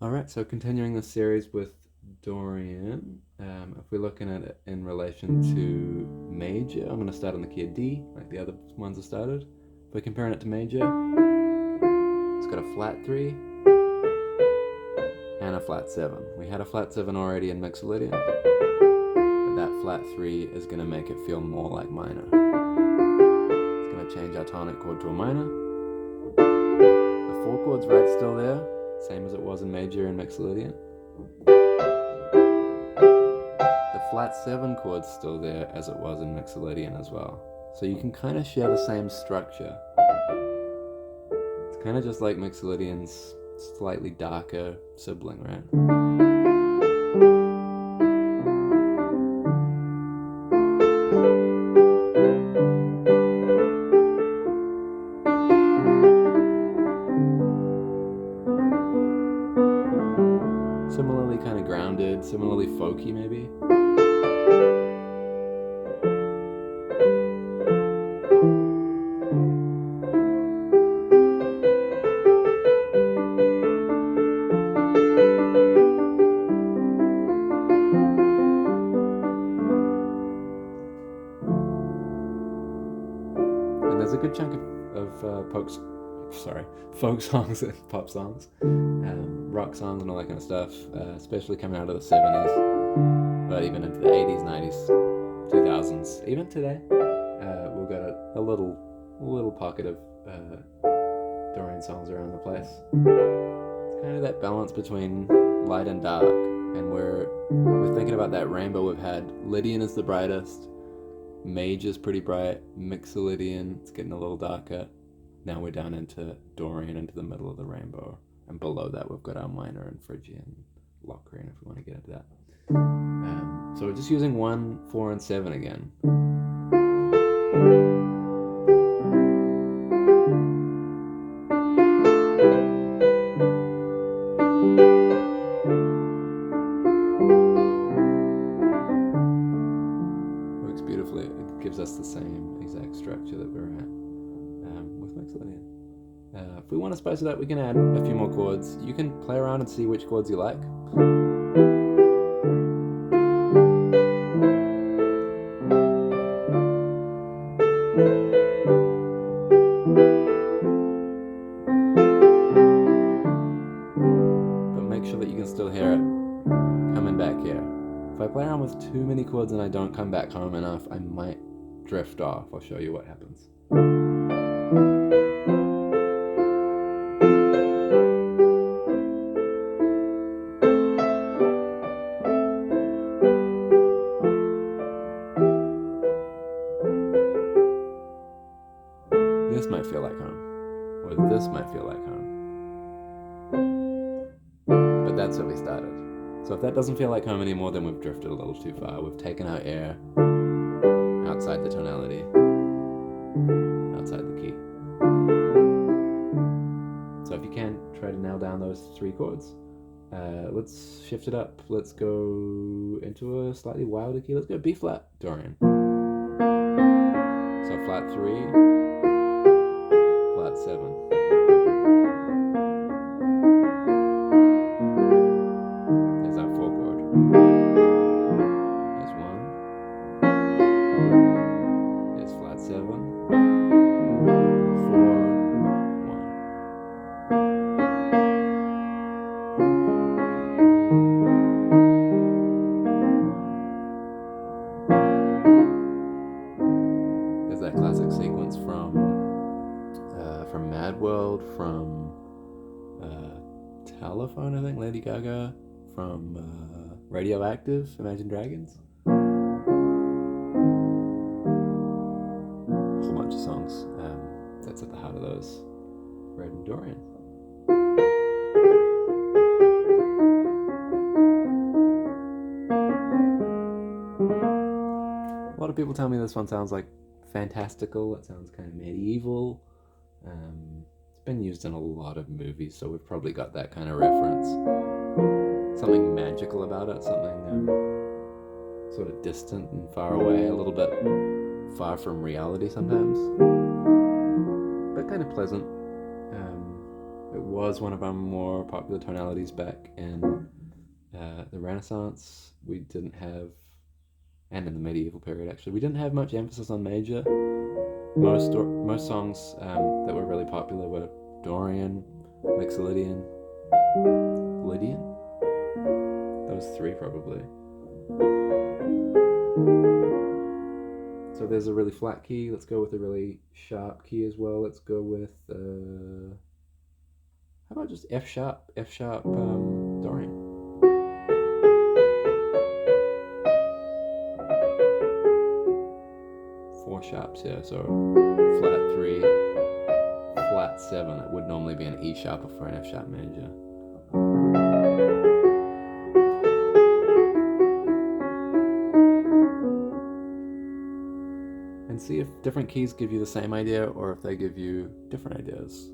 Alright, so continuing the series with Dorian, if we're looking at it in relation to major, I'm going to start on the key of D, like the other ones have started. If we're comparing it to major, it's got a flat 3 and a flat 7. We had a flat 7 already in Mixolydian, but that flat 3 is going to make it feel more like minor. It's going to change our tonic chord to a minor. The 4 chord's right still there, same as it was in major and Mixolydian. The flat 7 chord's still there as it was in Mixolydian as well. So you can kind of share the same structure. It's kind of just like Mixolydian's slightly darker sibling, right? Similarly kind of grounded, similarly folky maybe. And there's a good chunk of folk songs and pop songs, rock songs and all that kind of stuff, especially coming out of the 70s, but even into the 80s, 90s, 2000s, even today, we've got a little pocket of Dorian songs around the place. It's kind of that balance between light and dark, and we're thinking about that rainbow we've had. Lydian is the brightest, Major's pretty bright, Mixolydian, it's getting a little darker. Now we're down into Dorian, into the middle of the rainbow, and below that we've got our minor and Phrygian, Locrian, if we want to get into that. So we're just using 1, 4, and 7 again. Works beautifully. It gives us the same exact structure that we're at with Mixolydian. If we want to spice it up, we can add a few more chords. You can play around and see which chords you like. But make sure that you can still hear it coming back here. If I play around with too many chords and I don't come back home enough, I might drift off. I'll show you what happens. This might feel like home, or this might feel like home. But that's where we started. So if that doesn't feel like home anymore, then we've drifted a little too far. We've taken our air outside the tonality, outside the key. So if you can, try to nail down those 3 chords. Let's shift it up. Let's go into a slightly wilder key. Let's go B flat, Dorian. So flat 3, flat 7. There's our 4 chord. There's 1. There's flat 7. 4, 1. There's that classic sequence from Mad World, from Telephone, I think, Lady Gaga, from Radioactive, Imagine Dragons. A whole bunch of songs that's at the heart of those. Red and Dorian. A lot of people tell me this one sounds like fantastical, it sounds kind of medieval. It's been used in a lot of movies, so we've probably got that kind of reference. Something magical about it, something sort of distant and far away, a little bit far from reality sometimes, but kind of pleasant. It was one of our more popular tonalities back in the Renaissance. We didn't have, and in the medieval period actually, we didn't have much emphasis on major. Most songs that were really popular were Dorian, Mixolydian, Lydian. Those three probably. So there's a really flat key. Let's go with a really sharp key as well. Let's go with how about just F sharp, Dorian. Four sharps here, so flat 3, flat 7. It would normally be an E sharp for an F sharp major. And see if different keys give you the same idea or if they give you different ideas.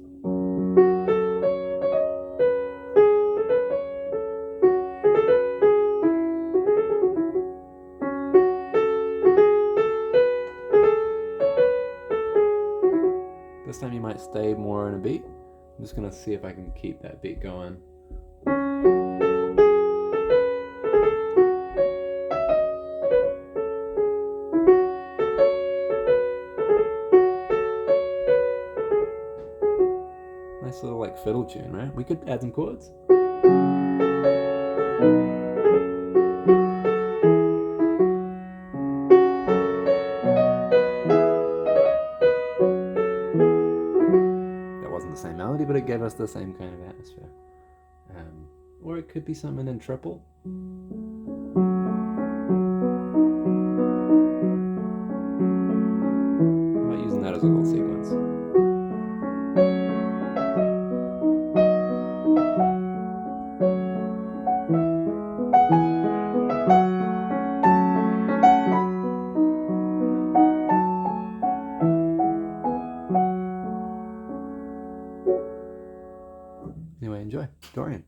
This time you might stay more in a beat. I'm just gonna see if I can keep that beat going. Nice little like fiddle tune, right? We could add some chords. The same melody, but it gave us the same kind of atmosphere. Or it could be something in triple. How about using that as a little sequence? Anyway, enjoy. Dorian.